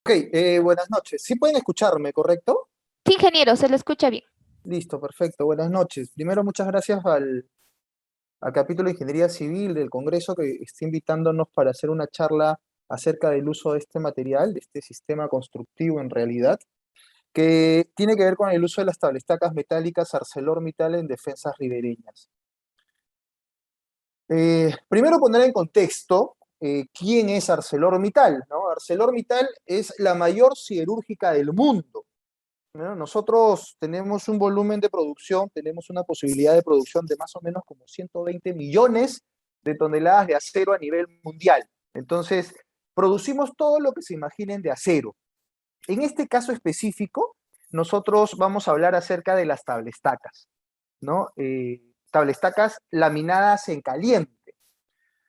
Ok, buenas noches. ¿Sí pueden escucharme, correcto? Sí, ingeniero, se le escucha bien. Listo, perfecto. Buenas noches. Primero, muchas gracias al capítulo de Ingeniería Civil del Congreso que está invitándonos para hacer una charla acerca del uso de este material, de este sistema constructivo en realidad, que tiene que ver con el uso de las tablestacas metálicas ArcelorMittal en defensas ribereñas. Primero poner en contexto quién es ArcelorMittal, ¿no? ArcelorMittal es la mayor siderúrgica del mundo. ¿No? Nosotros tenemos un volumen de producción, tenemos una posibilidad de producción de más o menos como 120 millones de toneladas de acero a nivel mundial. Entonces, producimos todo lo que se imaginen de acero. En este caso específico, nosotros vamos a hablar acerca de las tablestacas, ¿no? Tablestacas laminadas en caliente.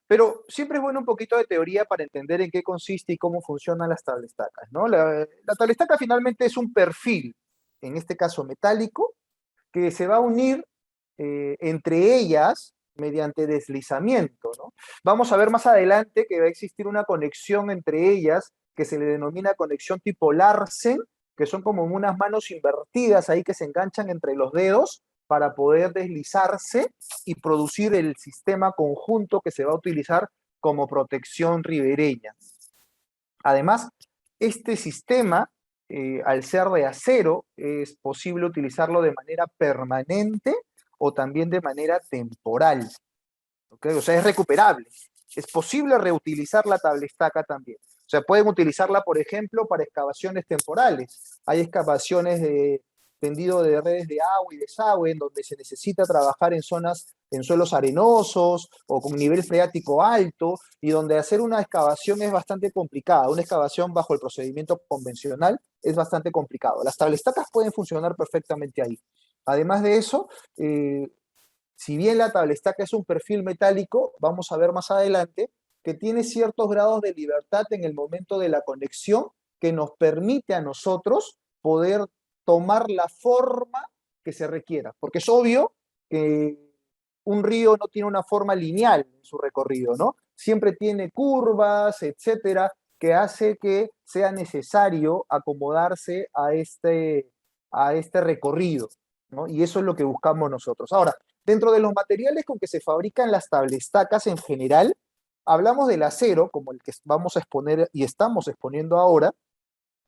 Pero siempre es bueno un poquito de teoría para entender en qué consiste y cómo funcionan las tablestacas, ¿no? La tablestaca finalmente es un perfil, en este caso metálico, que se va a unir entre ellas mediante deslizamiento, ¿no? Vamos a ver más adelante que va a existir una conexión entre ellas que se le denomina conexión tipo Larsen, que son como unas manos invertidas ahí que se enganchan entre los dedos para poder deslizarse y producir el sistema conjunto que se va a utilizar como protección ribereña. Además, este sistema, al ser de acero, es posible utilizarlo de manera permanente o también de manera temporal. ¿Okay? O sea, es recuperable. Es posible reutilizar la tablestaca también. O sea, pueden utilizarla, por ejemplo, para excavaciones temporales. Hay excavaciones de tendido de redes de agua y desagüe en donde se necesita trabajar en zonas, en suelos arenosos o con nivel freático alto y donde hacer una excavación es bastante complicada. Una excavación bajo el procedimiento convencional es bastante complicado. Las tablestacas pueden funcionar perfectamente ahí. Además de eso, si bien la tablestaca es un perfil metálico, vamos a ver más adelante que tiene ciertos grados de libertad en el momento de la conexión que nos permite a nosotros poder tomar la forma que se requiera. Porque es obvio que un río no tiene una forma lineal en su recorrido, ¿no? Siempre tiene curvas, etcétera, que hace que sea necesario acomodarse a este recorrido, ¿no? Y eso es lo que buscamos nosotros. Ahora, dentro de los materiales con que se fabrican las tablestacas en general, hablamos del acero, como el que vamos a exponer y estamos exponiendo ahora,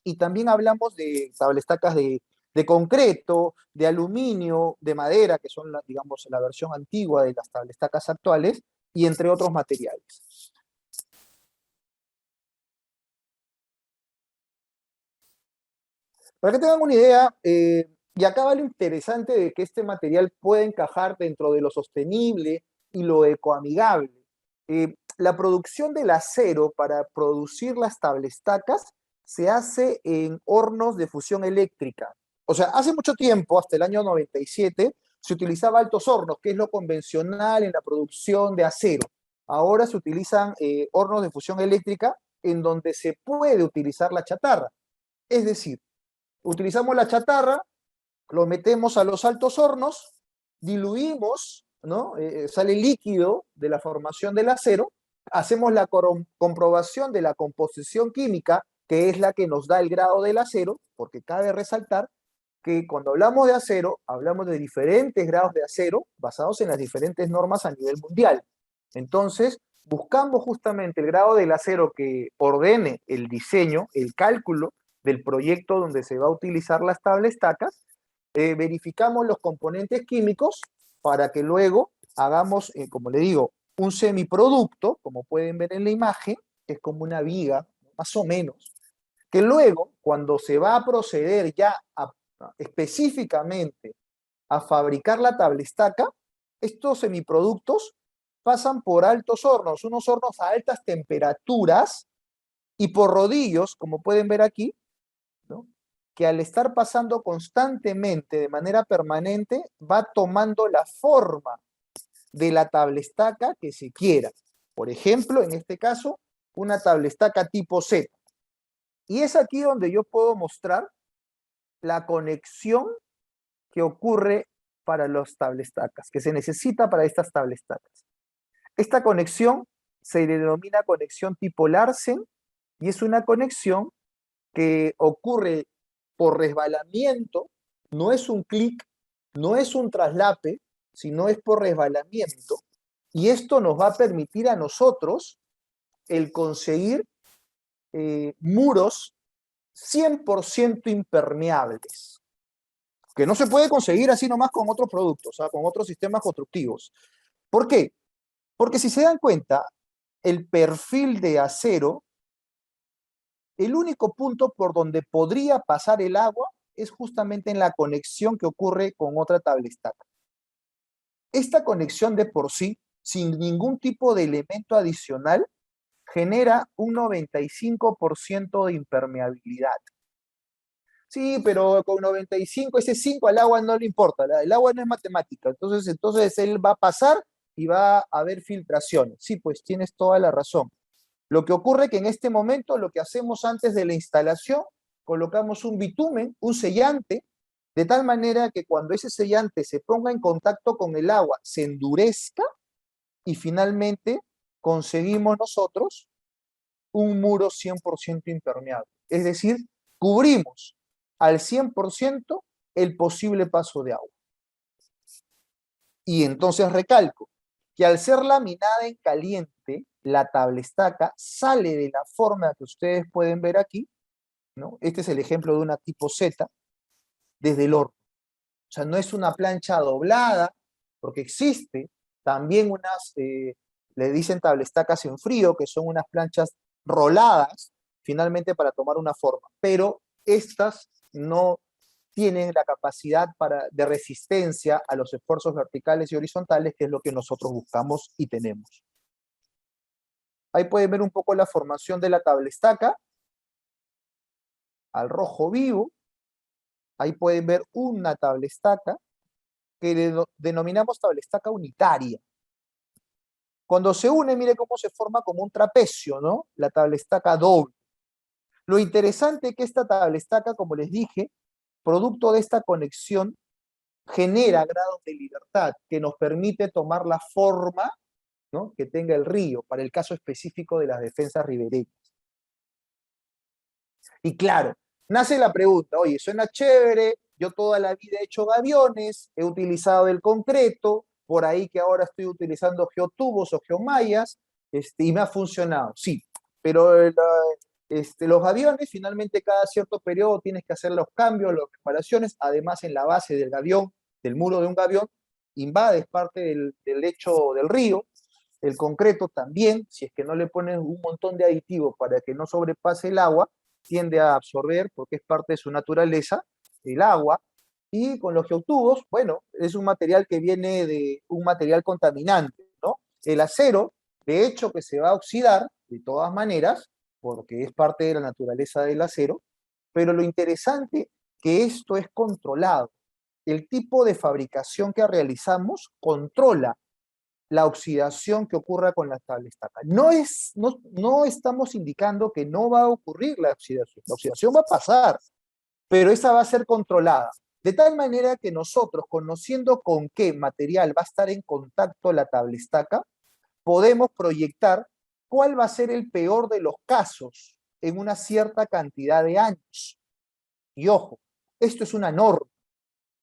y también hablamos de tablestacas de concreto, de aluminio, de madera, que son, digamos, la versión antigua de las tablestacas actuales, y entre otros materiales. Para que tengan una idea, y acá va lo interesante de que este material puede encajar dentro de lo sostenible y lo ecoamigable. La producción del acero para producir las tablestacas se hace en hornos de fusión eléctrica. O sea, hace mucho tiempo, hasta el año 97, se utilizaba altos hornos, que es lo convencional en la producción de acero. Ahora se utilizan hornos de fusión eléctrica en donde se puede utilizar la chatarra. Es decir, utilizamos la chatarra, lo metemos a los altos hornos, diluimos, ¿no? Sale líquido de la formación del acero, hacemos la comprobación de la composición química, que es la que nos da el grado del acero, porque cabe resaltar que cuando hablamos de acero, hablamos de diferentes grados de acero basados en las diferentes normas a nivel mundial. Entonces, buscamos justamente el grado del acero que ordene el diseño, el cálculo del proyecto donde se va a utilizar las tablestacas, verificamos los componentes químicos para que luego hagamos, como le digo, un semiproducto, como pueden ver en la imagen, que es como una viga, más o menos, que luego, cuando se va a proceder ya específicamente a fabricar la tablestaca, estos semiproductos pasan por altos hornos, unos hornos a altas temperaturas y por rodillos, como pueden ver aquí, ¿no? Que al estar pasando constantemente de manera permanente va tomando la forma de la tablestaca que se quiera. Por ejemplo, en este caso, una tablestaca tipo Z. Y es aquí donde yo puedo mostrar la conexión que ocurre para los tablestacas, que se necesita para estas tablestacas. Esta conexión se denomina conexión tipo Larsen y es una conexión que ocurre por resbalamiento, no es un clic, no es un traslape, sino es por resbalamiento, y esto nos va a permitir a nosotros el conseguir muros 100% impermeables, que no se puede conseguir así nomás con otros productos, o sea, con otros sistemas constructivos. ¿Por qué? Porque si se dan cuenta, el perfil de acero, el único punto por donde podría pasar el agua es justamente en la conexión que ocurre con otra tablestaca. Esta conexión de por sí, sin ningún tipo de elemento adicional, genera un 95% de impermeabilidad. Sí, pero con 95, ese 5 al agua no le importa, el agua no es matemática, entonces él va a pasar y va a haber filtraciones. Sí, pues tienes toda la razón. Lo que ocurre es que en este momento lo que hacemos antes de la instalación, colocamos un bitumen, un sellante, de tal manera que cuando ese sellante se ponga en contacto con el agua, se endurezca y finalmente conseguimos nosotros un muro 100% impermeable. Es decir, cubrimos al 100% el posible paso de agua. Y entonces recalco que al ser laminada en caliente, la tablestaca sale de la forma que ustedes pueden ver aquí, ¿no? Este es el ejemplo de una tipo Z, desde el horno. O sea, no es una plancha doblada, porque existe también unas, le dicen tablestacas en frío, que son unas planchas roladas, finalmente para tomar una forma, pero estas no tienen la capacidad de resistencia a los esfuerzos verticales y horizontales, que es lo que nosotros buscamos y tenemos. Ahí pueden ver un poco la formación de la tablestaca, al rojo vivo. Ahí pueden ver una tablestaca que denominamos tablestaca unitaria. Cuando se une, mire cómo se forma como un trapecio, ¿no? La tablestaca doble. Lo interesante es que esta tablestaca, como les dije, producto de esta conexión, genera grados de libertad que nos permite tomar la forma, ¿no?, que tenga el río, para el caso específico de las defensas ribereñas. Y claro, nace la pregunta, oye, suena chévere, yo toda la vida he hecho gaviones, he utilizado el concreto, por ahí que ahora estoy utilizando geotubos o geomallas, y me ha funcionado, sí, pero los aviones finalmente cada cierto periodo tienes que hacer los cambios, las reparaciones, además en la base del gavión, del muro de un gavión, invades parte del lecho del río, el concreto también, si es que no le pones un montón de aditivos para que no sobrepase el agua, tiende a absorber, porque es parte de su naturaleza, el agua, y con los geotubos, bueno, es un material que viene de un material contaminante, ¿no? El acero, de hecho, que se va a oxidar, de todas maneras, porque es parte de la naturaleza del acero, pero lo interesante que esto es controlado. El tipo de fabricación que realizamos controla la oxidación que ocurra con la tablestaca. No estamos indicando que no va a ocurrir la oxidación va a pasar, pero esa va a ser controlada. De tal manera que nosotros, conociendo con qué material va a estar en contacto la tablestaca, podemos proyectar cuál va a ser el peor de los casos en una cierta cantidad de años. Y ojo, esto es una norma,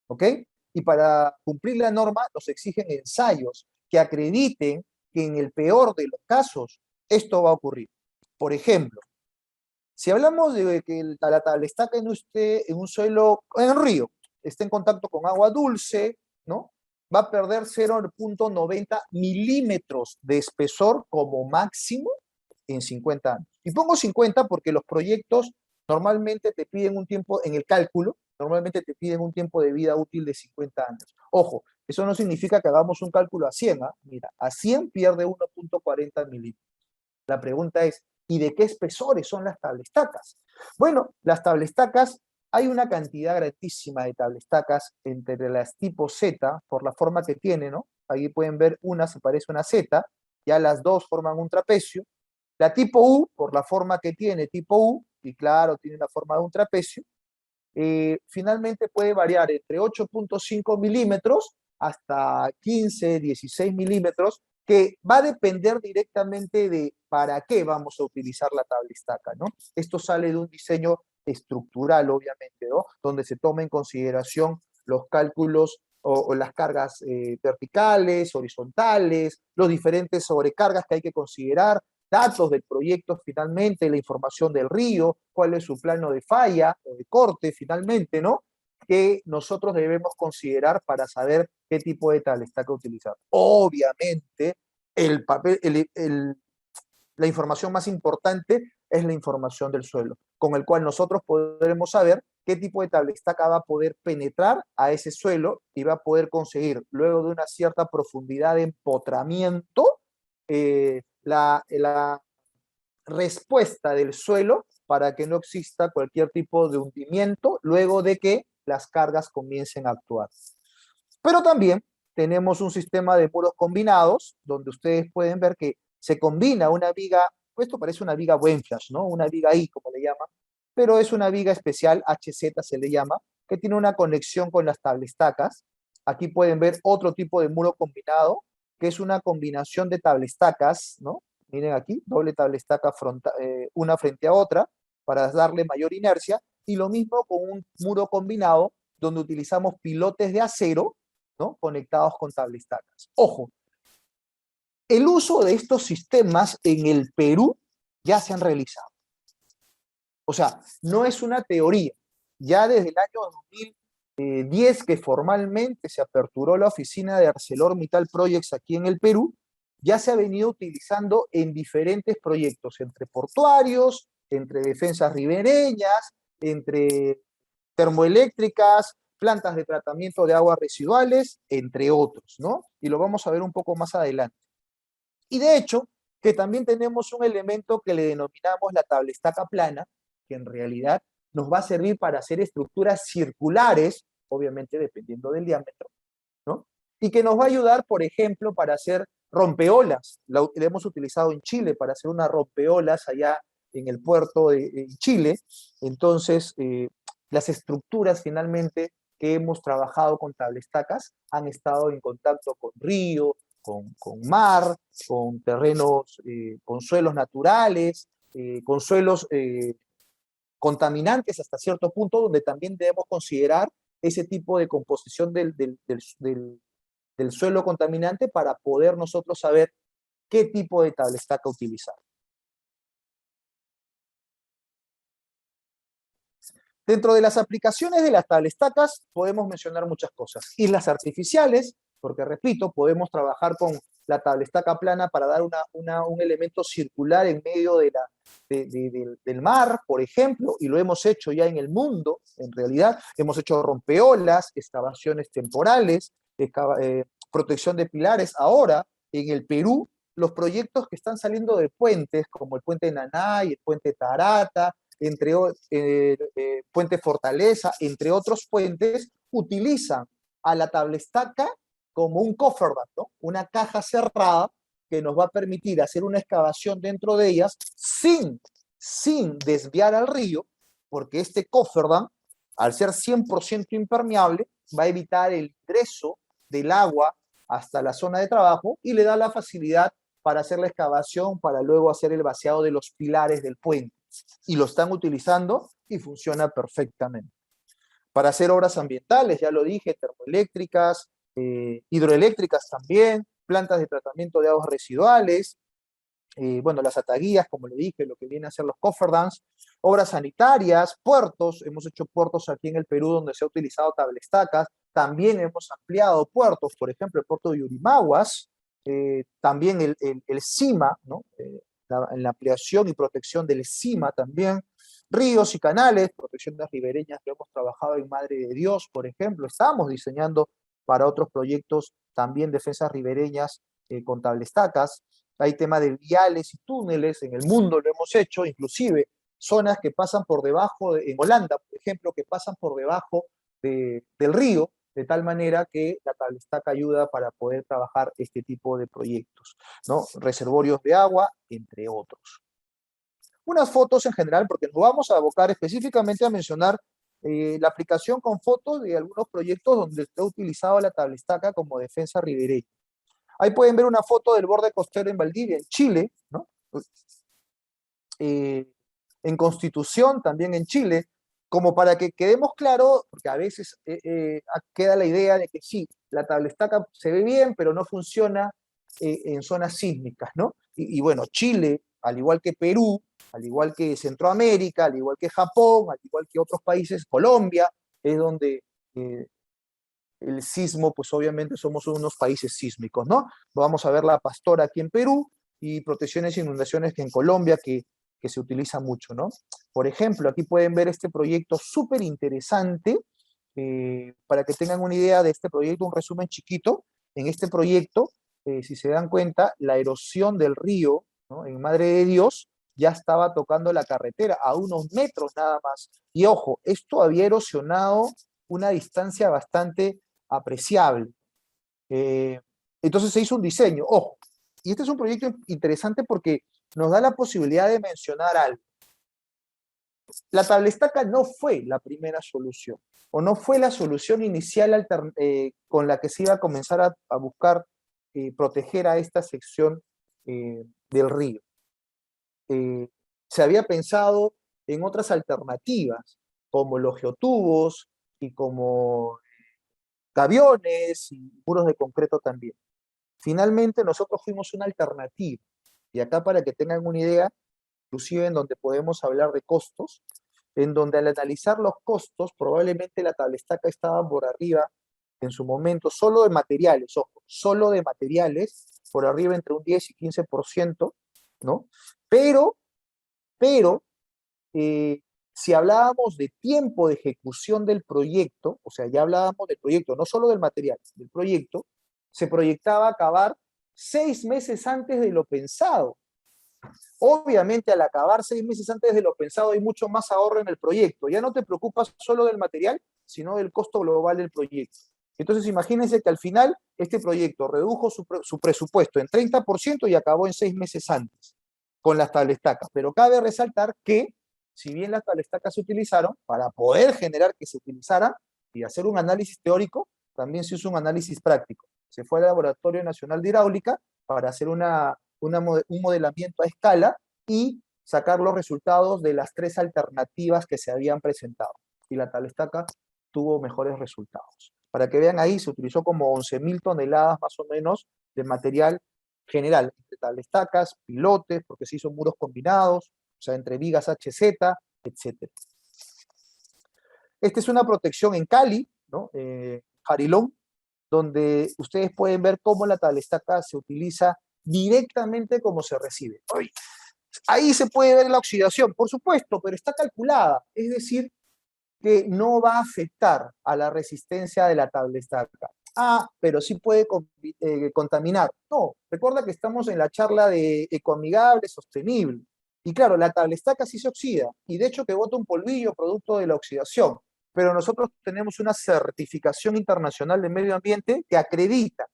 ¿ok? Y para cumplir la norma nos exigen ensayos que acrediten que en el peor de los casos esto va a ocurrir. Por ejemplo, si hablamos de que la tablestaca esté en un suelo, en el río, esté en contacto con agua dulce, ¿no?, va a perder 0.90 milímetros de espesor como máximo en 50 años. Y pongo 50 porque los proyectos normalmente te piden un tiempo, en el cálculo, normalmente te piden un tiempo de vida útil de 50 años. Ojo, eso no significa que hagamos un cálculo a 100, ¿eh? Mira, a 100 pierde 1.40 milímetros. La pregunta es, ¿y de qué espesores son las tablestacas? Bueno, las tablestacas, hay una cantidad grandísima de tablestacas entre las tipo Z, por la forma que tiene, ¿no? Ahí pueden ver, una se parece a una Z, ya las dos forman un trapecio. La tipo U, por la forma que tiene, tipo U, y claro, tiene la forma de un trapecio, finalmente puede variar entre 8.5 milímetros hasta 15, 16 milímetros, que va a depender directamente de para qué vamos a utilizar la tablestaca, ¿no? Esto sale de un diseño estructural, obviamente, ¿no? Donde se toma en consideración los cálculos o las cargas verticales, horizontales, los diferentes sobrecargas que hay que considerar, datos del proyecto finalmente, la información del río, cuál es su plano de falla o de corte finalmente, ¿no? Que nosotros debemos considerar para saber qué tipo de tablestaca utilizar. Obviamente, el papel, la información más importante es la información del suelo, con el cual nosotros podremos saber qué tipo de tablestaca va a poder penetrar a ese suelo y va a poder conseguir, luego de una cierta profundidad de empotramiento, la respuesta del suelo para que no exista cualquier tipo de hundimiento luego de que las cargas comiencen a actuar. Pero también tenemos un sistema de muros combinados, donde ustedes pueden ver que se combina una viga, esto parece una viga Wenflash, ¿no? Una viga I, como le llaman, pero es una viga especial, HZ se le llama, que tiene una conexión con las tablestacas. Aquí pueden ver otro tipo de muro combinado, que es una combinación de tablestacas, ¿no? Miren aquí, doble tablestaca una frente a otra, para darle mayor inercia, y lo mismo con un muro combinado, donde utilizamos pilotes de acero, ¿no? Conectados con tablestacas. Ojo, el uso de estos sistemas en el Perú ya se han realizado. O sea, no es una teoría. Ya desde el año 2010 que formalmente se aperturó la oficina de ArcelorMittal Projects aquí en el Perú, ya se ha venido utilizando en diferentes proyectos, entre portuarios, entre defensas ribereñas, entre termoeléctricas, plantas de tratamiento de aguas residuales, entre otros, ¿no? Y lo vamos a ver un poco más adelante. Y de hecho, que también tenemos un elemento que le denominamos la tablestaca plana, que en realidad nos va a servir para hacer estructuras circulares, obviamente dependiendo del diámetro, ¿no? Y que nos va a ayudar, por ejemplo, para hacer rompeolas. La hemos utilizado en Chile para hacer unas rompeolas allá en el puerto de Chile. Entonces, las estructuras finalmente que hemos trabajado con tablestacas han estado en contacto con río, con mar, con terrenos, con suelos naturales, con suelos contaminantes hasta cierto punto, donde también debemos considerar ese tipo de composición del suelo contaminante para poder nosotros saber qué tipo de tablestaca utilizar. Dentro de las aplicaciones de las tablestacas podemos mencionar muchas cosas. Islas artificiales, porque repito, podemos trabajar con la tablestaca plana para dar un elemento circular en medio del mar, por ejemplo, y lo hemos hecho ya en el mundo, en realidad. Hemos hecho rompeolas, excavaciones temporales, protección de pilares. Ahora, en el Perú, los proyectos que están saliendo de puentes, como el puente Nanay, el puente Tarata, Puente Fortaleza, entre otros puentes, utilizan a la tablestaca como un cofferbat, ¿no? Una caja cerrada que nos va a permitir hacer una excavación dentro de ellas sin desviar al río, porque este cofferbat, al ser 100% impermeable, va a evitar el ingreso del agua hasta la zona de trabajo y le da la facilidad para hacer la excavación, para luego hacer el vaciado de los pilares del puente. Y lo están utilizando y funciona perfectamente. Para hacer obras ambientales, ya lo dije, termoeléctricas, hidroeléctricas también, plantas de tratamiento de aguas residuales, bueno, las ataguías, como le dije, lo que viene a ser los cofferdams, obras sanitarias, puertos, hemos hecho puertos aquí en el Perú donde se ha utilizado tablestacas, también hemos ampliado puertos, por ejemplo, el puerto de Yurimaguas, también el CIMA, ¿no? En la ampliación y protección del CIMA también, ríos y canales, protección de ribereñas que hemos trabajado en Madre de Dios, por ejemplo, estamos diseñando para otros proyectos también defensas ribereñas con tablestacas. Hay tema de viales y túneles, en el mundo lo hemos hecho, inclusive zonas que pasan por debajo, en Holanda, por ejemplo, que pasan por debajo del río, de tal manera que la tablestaca ayuda para poder trabajar este tipo de proyectos, ¿no? Reservorios de agua, entre otros. Unas fotos en general, porque nos vamos a abocar específicamente a mencionar la aplicación con fotos de algunos proyectos donde se ha utilizado la tablestaca como defensa ribereña. Ahí pueden ver una foto del borde costero en Valdivia, en Chile, ¿no? en Constitución, también en Chile, como para que quedemos claros, porque a veces queda la idea de que sí, la tabla estaca se ve bien, pero no funciona en zonas sísmicas, ¿no? Y bueno, Chile, al igual que Perú, al igual que Centroamérica, al igual que Japón, al igual que otros países, Colombia, es donde el sismo, pues obviamente somos unos países sísmicos, ¿no? Vamos a ver la pastora aquí en Perú y protecciones e inundaciones que en Colombia, que se utiliza mucho, ¿no? Por ejemplo, aquí pueden ver este proyecto súper interesante, para que tengan una idea de este proyecto, un resumen chiquito. En este proyecto, si se dan cuenta, la erosión del río, ¿no? En Madre de Dios ya estaba tocando la carretera a unos metros nada más. Y ojo, esto había erosionado una distancia bastante apreciable. Eh, entonces se hizo un diseño, ojo, y este es un proyecto interesante porque nos da la posibilidad de mencionar algo. La tablestaca no fue la primera solución, o no fue la solución inicial con la que se iba a comenzar a buscar proteger a esta sección del río. Se había pensado en otras alternativas, como los geotubos y como gaviones y muros de concreto también. Finalmente nosotros fuimos una alternativa, y acá para que tengan una idea, inclusive en donde podemos hablar de costos, en donde al analizar los costos, probablemente la tablestaca estaba por arriba en su momento, solo de materiales, ojo, solo de materiales, por arriba entre un 10 y 15%, ¿no? Pero eh, si hablábamos de tiempo de ejecución del proyecto, o sea, ya hablábamos del proyecto, no solo del material, del proyecto, se proyectaba acabar 6 meses antes de lo pensado. Obviamente, al acabar 6 meses antes de lo pensado, hay mucho más ahorro en el proyecto. Ya no te preocupas solo del material, sino del costo global del proyecto. Entonces, imagínense que al final este proyecto redujo su presupuesto en 30% y acabó en 6 meses antes con las tablestacas. Pero cabe resaltar que, si bien las tablestacas se utilizaron, para poder generar que se utilizaran y hacer un análisis teórico, también se hizo un análisis práctico. Se fue al Laboratorio Nacional de Hidráulica para hacer un modelamiento a escala y sacar los resultados de las 3 alternativas que se habían presentado. Y la tablestaca tuvo mejores resultados. Para que vean ahí, se utilizó como 11.000 toneladas más o menos de material general, entre tablestacas, pilotes, porque se hizo muros combinados, o sea, entre vigas HZ, etc. Esta es una protección en Cali, ¿no? Jarilón, donde ustedes pueden ver cómo la tablestaca se utiliza directamente como se recibe. Ahí se puede ver la oxidación, por supuesto, pero está calculada, es decir, que no va a afectar a la resistencia de la tablestaca. Ah, pero sí puede contaminar. No, recuerda que estamos en la charla de ecoamigable, sostenible. Y claro, la tablestaca sí se oxida, y de hecho que bota un polvillo producto de la oxidación, pero nosotros tenemos una certificación internacional de medio ambiente que acredita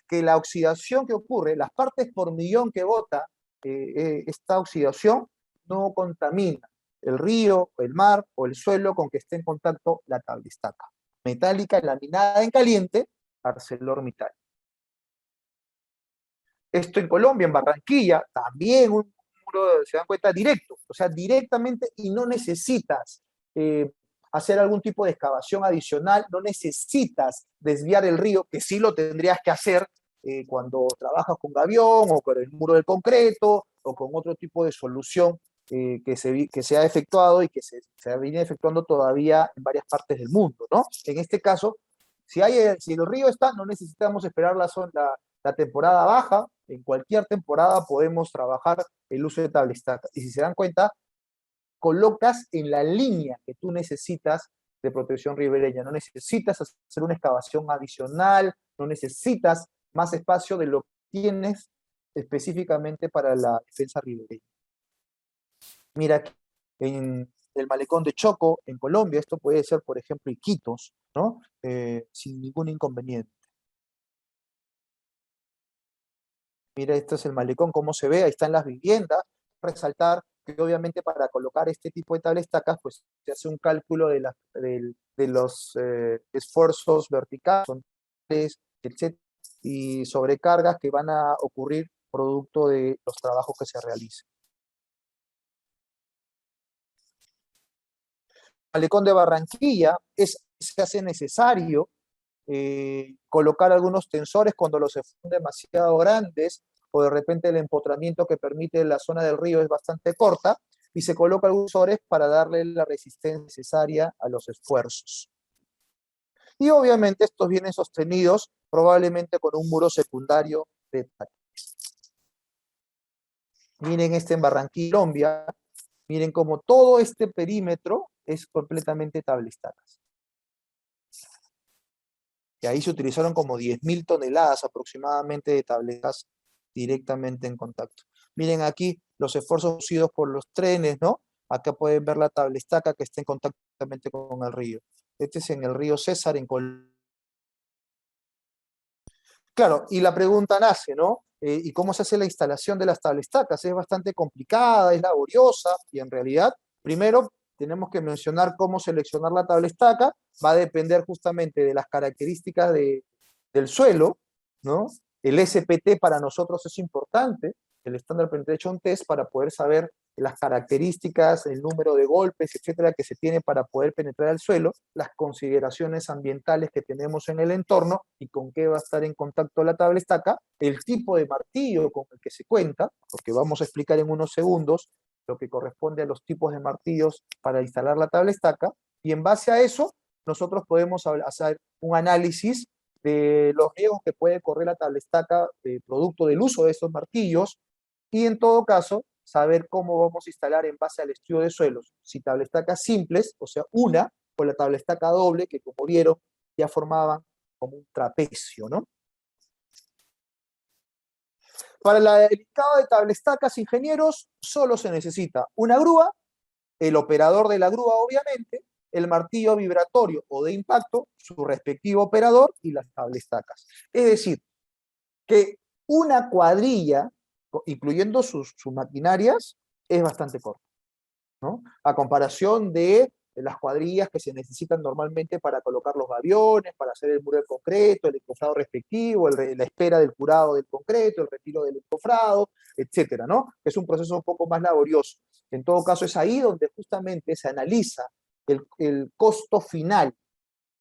que la oxidación que ocurre, las partes por millón que bota esta oxidación, no contamina el río, el mar o el suelo con que esté en contacto la tablestaca. Metálica, laminada en caliente, ArcelorMittal. Esto en Colombia, en Barranquilla, también un muro, se dan cuenta, directo, o sea, directamente, y no necesitas hacer algún tipo de excavación adicional, no necesitas desviar el río, que sí lo tendrías que hacer cuando trabajas con gavión o con el muro de concreto o con otro tipo de solución que se ha efectuado y que se viene efectuando todavía en varias partes del mundo, ¿no? En este caso, si el río está, no necesitamos esperar la temporada baja, en cualquier temporada podemos trabajar el uso de tablestaca. Y si se dan cuenta, colocas en la línea que tú necesitas de protección ribereña. No necesitas hacer una excavación adicional, no necesitas más espacio de lo que tienes específicamente para la defensa ribereña. Mira, aquí, en el malecón de Choco, en Colombia, esto puede ser, por ejemplo, Iquitos, ¿no? Sin ningún inconveniente. Mira, este es el malecón, cómo se ve, ahí están las viviendas. Resaltar que obviamente para colocar este tipo de tablestacas, pues se hace un cálculo de los esfuerzos verticales, etcétera, y sobrecargas que van a ocurrir producto de los trabajos que se realicen. malecón de Barranquilla se hace necesario colocar algunos tensores cuando los son demasiado grandes o de repente el empotramiento que permite la zona del río es bastante corta y se coloca algunos tensores para darle la resistencia necesaria a los esfuerzos. Y obviamente estos vienen sostenidos probablemente con un muro secundario de taquis. Miren este en Barranquilla, Colombia, miren como todo este perímetro es completamente tablestacas. Y ahí se utilizaron como 10.000 toneladas aproximadamente de tabletas directamente en contacto. Miren aquí los esfuerzos producidos por los trenes, ¿no? Acá pueden ver la tablestaca que está en contacto con el río. Este es en el río César, en Colombia. Claro, y la pregunta nace, ¿no? ¿Y cómo se hace la instalación de las tablestacas? Es bastante complicada, es laboriosa, y en realidad, primero, tenemos que mencionar cómo seleccionar la tablestaca, va a depender justamente de las características del suelo, ¿no? El SPT para nosotros es importante, el Standard Penetration Test, para poder saber las características, el número de golpes, etcétera, que se tiene para poder penetrar el suelo, las consideraciones ambientales que tenemos en el entorno y con qué va a estar en contacto la tablestaca, el tipo de martillo con el que se cuenta, porque vamos a explicar en unos segundos lo que corresponde a los tipos de martillos para instalar la tablestaca, y en base a eso nosotros podemos hacer un análisis de los riesgos que puede correr la tablestaca producto del uso de esos martillos, y en todo caso saber cómo vamos a instalar en base al estudio de suelos, si tablestacas simples, o sea, una, o la tablestaca doble, que como vieron, ya formaban como un trapecio, ¿no? Para el hincado de tablestacas, ingenieros, solo se necesita una grúa, el operador de la grúa, obviamente, el martillo vibratorio o de impacto, su respectivo operador y las tablestacas. Es decir, que una cuadrilla, incluyendo sus maquinarias, es bastante corta, ¿no? A comparación de las cuadrillas que se necesitan normalmente para colocar los gaviones, para hacer el muro de concreto, el encofrado respectivo, la espera del curado del concreto, el retiro del encofrado, etcétera, ¿no? Es un proceso un poco más laborioso. En todo caso, es ahí donde justamente se analiza el costo final,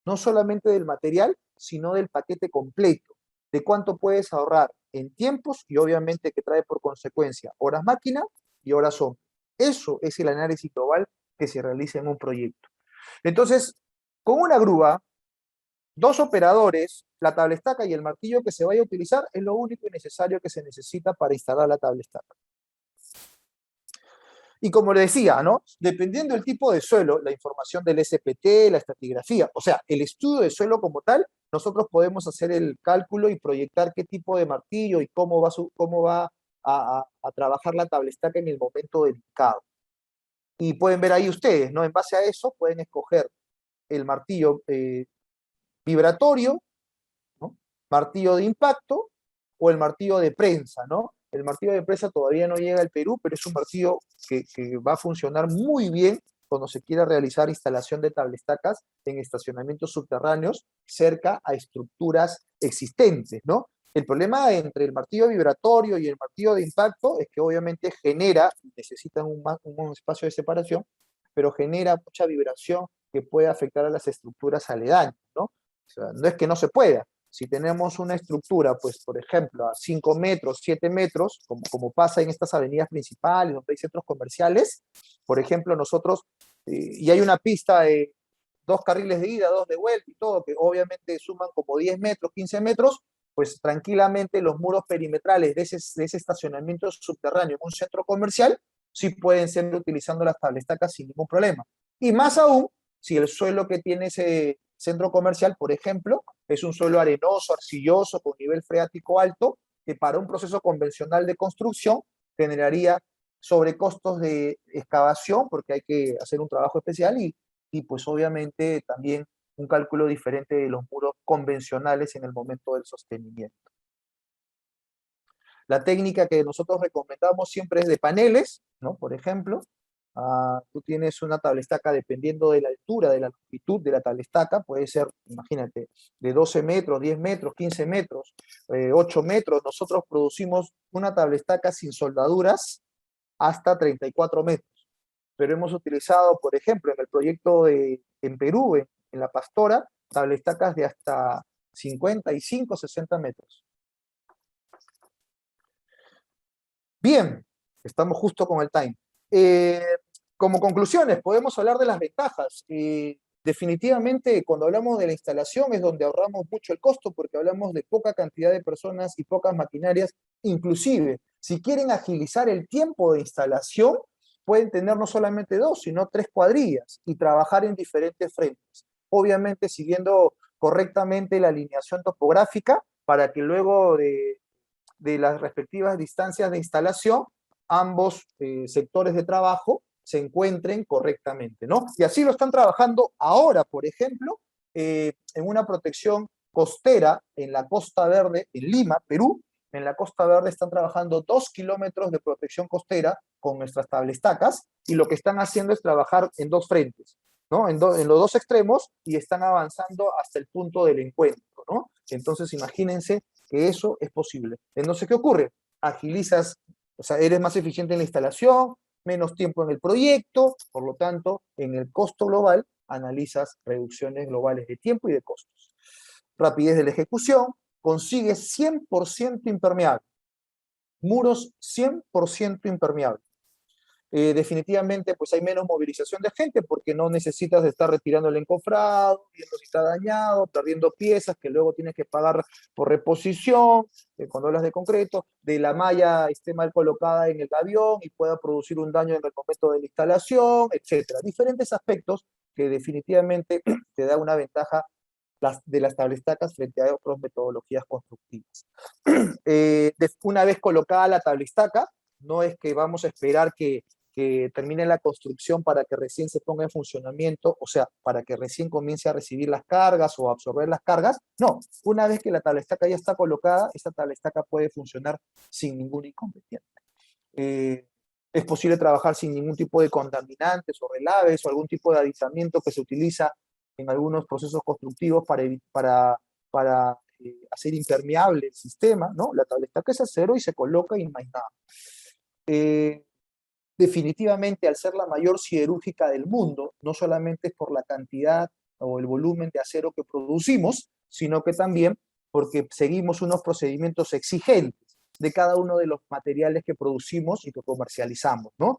no solamente del material, sino del paquete completo, de cuánto puedes ahorrar en tiempos y obviamente que trae por consecuencia horas máquina y horas hombre. Eso es el análisis global que se realiza en un proyecto. Entonces, con una grúa, dos operadores, la tablestaca y el martillo que se vaya a utilizar es lo único y necesario que se necesita para instalar la tablestaca. Y como le decía, ¿no? Dependiendo del tipo de suelo, la información del SPT, la estratigrafía, o sea, el estudio de suelo como tal, nosotros podemos hacer el cálculo y proyectar qué tipo de martillo y cómo va a trabajar la tablestaca en el momento del hincado. Y pueden ver ahí ustedes, ¿no? En base a eso pueden escoger el martillo vibratorio, ¿no? Martillo de impacto o el martillo de prensa, ¿no? El martillo de prensa todavía no llega al Perú, pero es un martillo que va a funcionar muy bien cuando se quiera realizar instalación de tablestacas en estacionamientos subterráneos cerca a estructuras existentes, ¿no? El problema entre el martillo vibratorio y el martillo de impacto es que obviamente necesitan un espacio de separación, pero genera mucha vibración que puede afectar a las estructuras aledañas, ¿no? O sea, no es que no se pueda. Si tenemos una estructura, pues, por ejemplo, a 5 metros, 7 metros, como pasa en estas avenidas principales, donde hay centros comerciales, por ejemplo, nosotros, y hay una pista de 2 carriles de ida, 2 de vuelta y todo, que obviamente suman como 10 metros, 15 metros, pues tranquilamente los muros perimetrales de ese estacionamiento subterráneo en un centro comercial sí pueden ser utilizando las tablestacas sin ningún problema. Y más aún, si el suelo que tiene ese centro comercial, por ejemplo, es un suelo arenoso, arcilloso, con nivel freático alto, que para un proceso convencional de construcción generaría sobrecostos de excavación, porque hay que hacer un trabajo especial, y pues obviamente también un cálculo diferente de los muros convencionales en el momento del sostenimiento. La técnica que nosotros recomendamos siempre es de paneles, ¿no? Por ejemplo, tú tienes una tablestaca dependiendo de la altura, de la longitud de la tablestaca, puede ser, imagínate, de 12 metros, 10 metros, 15 metros, 8 metros. Nosotros producimos una tablestaca sin soldaduras hasta 34 metros. pero hemos utilizado, por ejemplo, en el proyecto en Perú, en La Pastora, tablestacas de hasta 55, 60 metros. Bien, estamos justo con el time. Como conclusiones, podemos hablar de las ventajas. Definitivamente, cuando hablamos de la instalación es donde ahorramos mucho el costo, porque hablamos de poca cantidad de personas y pocas maquinarias. Inclusive, si quieren agilizar el tiempo de instalación, pueden tener no solamente 2, sino 3 cuadrillas y trabajar en diferentes frentes. Obviamente, siguiendo correctamente la alineación topográfica para que luego de las respectivas distancias de instalación, ambos sectores de trabajo se encuentren correctamente, ¿no? Y así lo están trabajando ahora, por ejemplo, en una protección costera en la Costa Verde, en Lima, Perú. En la Costa Verde están trabajando 2 kilómetros de protección costera con nuestras tablestacas, y lo que están haciendo es trabajar en 2 frentes, ¿no? En los 2 extremos, y están avanzando hasta el punto del encuentro, ¿no? Entonces, imagínense que eso es posible. Entonces, ¿qué ocurre? Agilizas, o sea, eres más eficiente en la instalación, menos tiempo en el proyecto, por lo tanto, en el costo global, analizas reducciones globales de tiempo y de costos. Rapidez de la ejecución, consigues 100% impermeable, muros 100% impermeables. Definitivamente pues hay menos movilización de gente porque no necesitas de estar retirando el encofrado, viendo si está dañado, perdiendo piezas que luego tienes que pagar por reposición, cuando hablas de concreto, de la malla esté mal colocada en el avión y pueda producir un daño en el momento de la instalación, etcétera. Diferentes aspectos que definitivamente te da una ventaja de las tablestacas frente a otras metodologías constructivas. Una vez colocada la tablestaca, no es que vamos a esperar que termine la construcción para que recién se ponga en funcionamiento, o sea, para que recién comience a recibir las cargas o a absorber las cargas. No, una vez que la tablestaca ya está colocada, esta tablestaca puede funcionar sin ningún inconveniente. Es posible trabajar sin ningún tipo de contaminantes o relaves o algún tipo de aditamiento que se utiliza en algunos procesos constructivos para hacer impermeable el sistema, ¿no? La tablestaca es acero y se coloca y no hay nada. Definitivamente, al ser la mayor siderúrgica del mundo, no solamente es por la cantidad o el volumen de acero que producimos, sino que también porque seguimos unos procedimientos exigentes de cada uno de los materiales que producimos y que comercializamos, ¿no?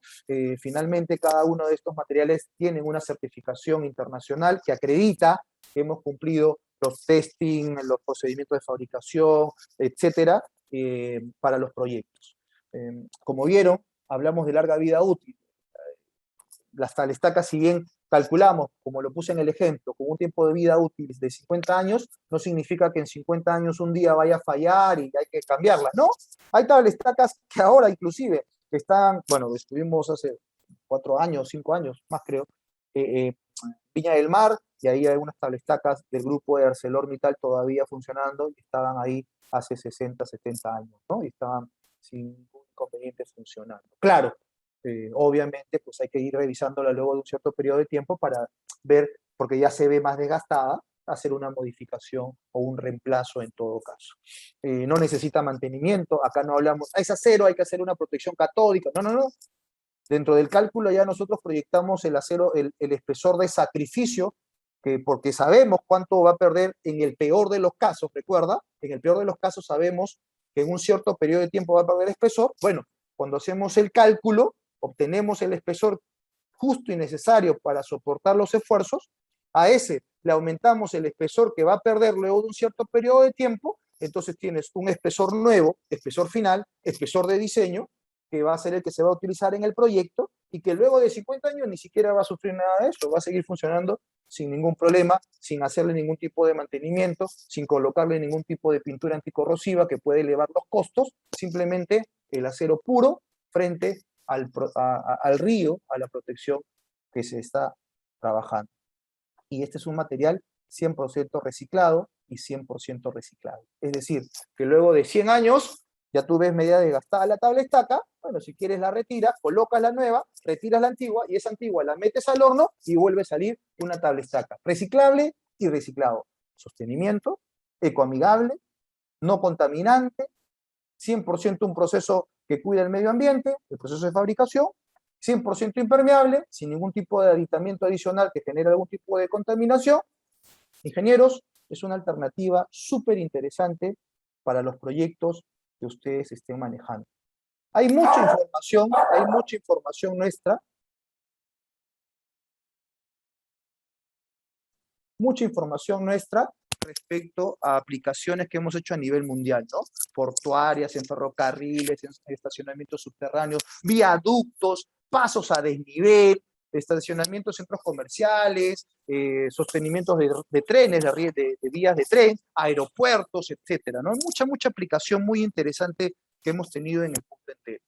Finalmente, cada uno de estos materiales tiene una certificación internacional que acredita que hemos cumplido los testing, los procedimientos de fabricación, etcétera, para los proyectos. Como vieron, hablamos de larga vida útil. Las tablestacas, si bien calculamos, como lo puse en el ejemplo, con un tiempo de vida útil de 50 años, no significa que en 50 años un día vaya a fallar y hay que cambiarla, ¿no? Hay tablestacas que ahora inclusive están, bueno, estuvimos hace 4 años, 5 años, más creo, Viña del Mar, y ahí hay unas tablestacas del grupo de ArcelorMittal todavía funcionando, y estaban ahí hace 60, 70 años, ¿no? Y estaban sin ningún inconveniente funcionando. Claro, obviamente pues hay que ir revisándola luego de un cierto periodo de tiempo para ver, porque ya se ve más desgastada, hacer una modificación o un reemplazo en todo caso. No necesita mantenimiento, acá no hablamos, es acero, hay que hacer una protección catódica, no, no, no. Dentro del cálculo ya nosotros proyectamos el acero, el espesor de sacrificio, porque sabemos cuánto va a perder en el peor de los casos, recuerda, en el peor de los casos sabemos que en un cierto periodo de tiempo va a perder espesor. Bueno, cuando hacemos el cálculo, obtenemos el espesor justo y necesario para soportar los esfuerzos, a ese le aumentamos el espesor que va a perder luego de un cierto periodo de tiempo, entonces tienes un espesor nuevo, espesor final, espesor de diseño, que va a ser el que se va a utilizar en el proyecto y que luego de 50 años ni siquiera va a sufrir nada de eso, va a seguir funcionando sin ningún problema, sin hacerle ningún tipo de mantenimiento, sin colocarle ningún tipo de pintura anticorrosiva que puede elevar los costos, simplemente el acero puro frente al río, a la protección que se está trabajando. Y este es un material 100% reciclado y 100% reciclable. Es decir, que luego de 100 años, ya tú ves media desgastada la tablestaca, bueno, si quieres la retiras, colocas la nueva, retiras la antigua, y esa antigua la metes al horno y vuelve a salir una tablestaca reciclable y reciclado. Sostenimiento, ecoamigable, no contaminante, 100% un proceso que cuida el medio ambiente, el proceso de fabricación, 100% impermeable, sin ningún tipo de aditamiento adicional que genere algún tipo de contaminación. Ingenieros, es una alternativa súper interesante para los proyectos que ustedes estén manejando. Hay mucha información nuestra, respecto a aplicaciones que hemos hecho a nivel mundial, ¿no? Portuarias, en ferrocarriles, en estacionamientos subterráneos, viaductos, pasos a desnivel, estacionamientos, centros comerciales, sostenimientos de trenes, de vías de tren, aeropuertos, etcétera, ¿no? Mucha aplicación muy interesante que hemos tenido en el mundo entero.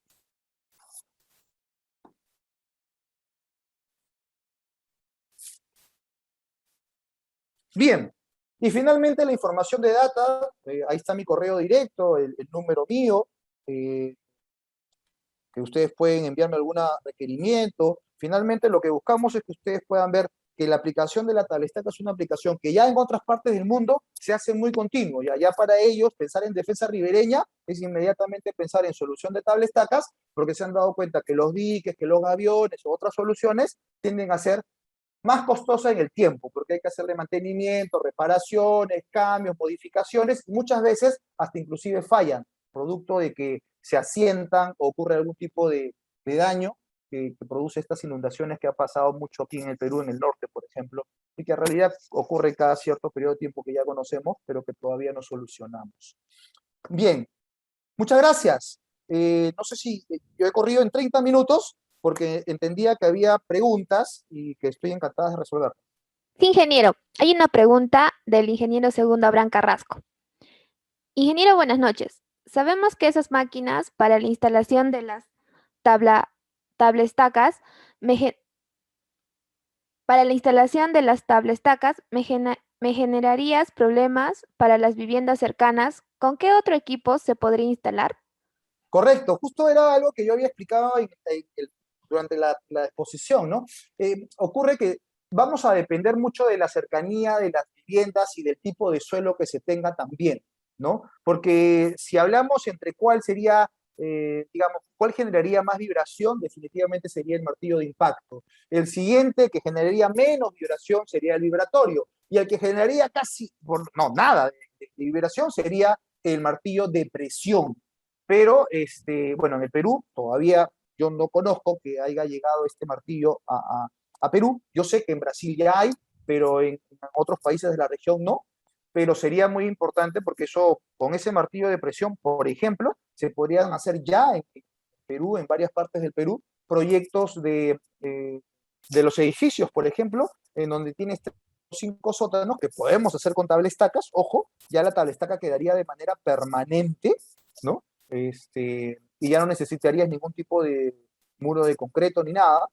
Bien, y finalmente la información de data, ahí está mi correo directo, el número mío, que ustedes pueden enviarme algún requerimiento. Finalmente lo que buscamos es que ustedes puedan ver que la aplicación de la tablestaca es una aplicación que ya en otras partes del mundo se hace muy continuo. Ya para ellos pensar en defensa ribereña es inmediatamente pensar en solución de tablestacas, porque se han dado cuenta que los diques, que los gaviones o otras soluciones tienden a ser más costosa en el tiempo, porque hay que hacerle mantenimiento, reparaciones, cambios, modificaciones, y muchas veces hasta inclusive fallan, producto de que se asientan o ocurre algún tipo de daño que produce estas inundaciones que ha pasado mucho aquí en el Perú, en el norte, por ejemplo, y que en realidad ocurre cada cierto periodo de tiempo que ya conocemos, pero que todavía no solucionamos. Bien, muchas gracias. No sé si yo he corrido en 30 minutos, porque entendía que había preguntas y que estoy encantado de resolver. Sí, ingeniero, hay una pregunta del ingeniero segundo Abraham Carrasco. Ingeniero, buenas noches. Sabemos que esas máquinas para la instalación de las tablestacas, para la instalación de las tablestacas me generarías problemas para las viviendas cercanas. ¿Con qué otro equipo se podría instalar? Correcto, justo era algo que yo había explicado durante la exposición, ¿no? Ocurre que vamos a depender mucho de la cercanía de las viviendas y del tipo de suelo que se tenga también, ¿no? Porque si hablamos entre cuál sería, digamos, cuál generaría más vibración, definitivamente sería el martillo de impacto. El siguiente que generaría menos vibración sería el vibratorio. Y el que generaría casi, no, nada de vibración sería el martillo de presión. Pero, bueno, en el Perú todavía yo no conozco que haya llegado este martillo a Perú. Yo sé que en Brasil ya hay, pero en otros países de la región no. Pero sería muy importante porque eso, con ese martillo de presión, por ejemplo, se podrían hacer ya en Perú, en varias partes del Perú, proyectos de los edificios, por ejemplo, en donde tienes 5 sótanos que podemos hacer con tablestacas. Ojo, ya la tablestaca quedaría de manera permanente, ¿no? Y ya no necesitarías ningún tipo de muro de concreto ni nada,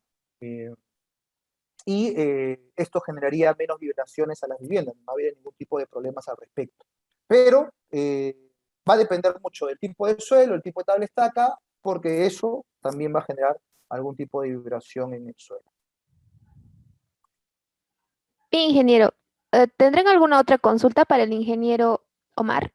esto generaría menos vibraciones a las viviendas, no habría ningún tipo de problemas al respecto. Pero va a depender mucho del tipo de suelo, el tipo de tablestaca, porque eso también va a generar algún tipo de vibración en el suelo. Bien, ingeniero. ¿Tendrán alguna otra consulta para el ingeniero Omar?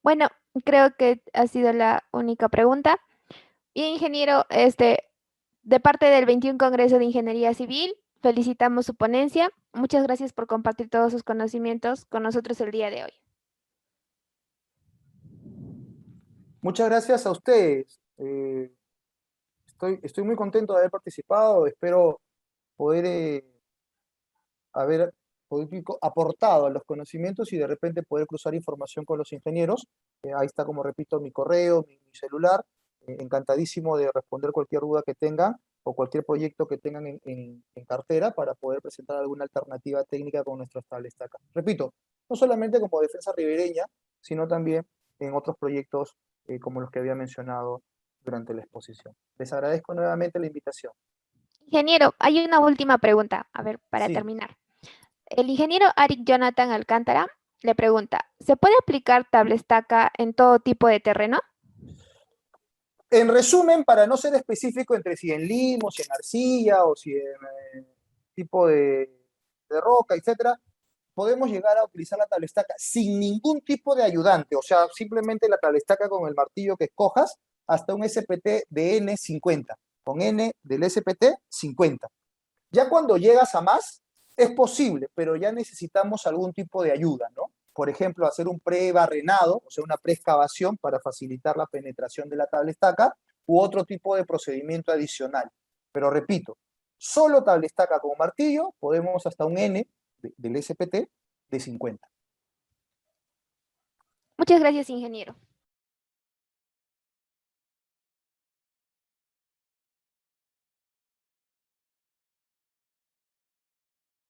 Bueno, creo que ha sido la única pregunta. Bien, ingeniero, de parte del 21 Congreso de Ingeniería Civil, felicitamos su ponencia. Muchas gracias por compartir todos sus conocimientos con nosotros el día de hoy. Muchas gracias a ustedes. Estoy muy contento de haber participado. Espero poder haber aportado a los conocimientos y de repente poder cruzar información con los ingenieros. Ahí está, como repito, mi correo, mi celular. Encantadísimo de responder cualquier duda que tengan o cualquier proyecto que tengan en cartera para poder presentar alguna alternativa técnica con nuestras tablestacas. Repito, no solamente como defensa ribereña, sino también en otros proyectos como los que había mencionado durante la exposición. Les agradezco nuevamente la invitación. Ingeniero, hay una última pregunta, a ver, para Sí. terminar. El ingeniero Arik Jonathan Alcántara le pregunta, ¿se puede aplicar tablestaca en todo tipo de terreno? En resumen, para no ser específico entre si en limo, si en arcilla o si en tipo de roca, etcétera, podemos llegar a utilizar la tabla-estaca sin ningún tipo de ayudante, o sea, simplemente la tabla-estaca con el martillo que escojas, hasta un SPT de N50, con N del SPT 50. Ya cuando llegas a más, es posible, pero ya necesitamos algún tipo de ayuda, ¿no? Por ejemplo, hacer un pre-barrenado, o sea, una pre-excavación para facilitar la penetración de la tabla-estaca, u otro tipo de procedimiento adicional. Pero repito, solo tabla-estaca con martillo, podemos hasta un N del SPT de 50. Muchas gracias, ingeniero.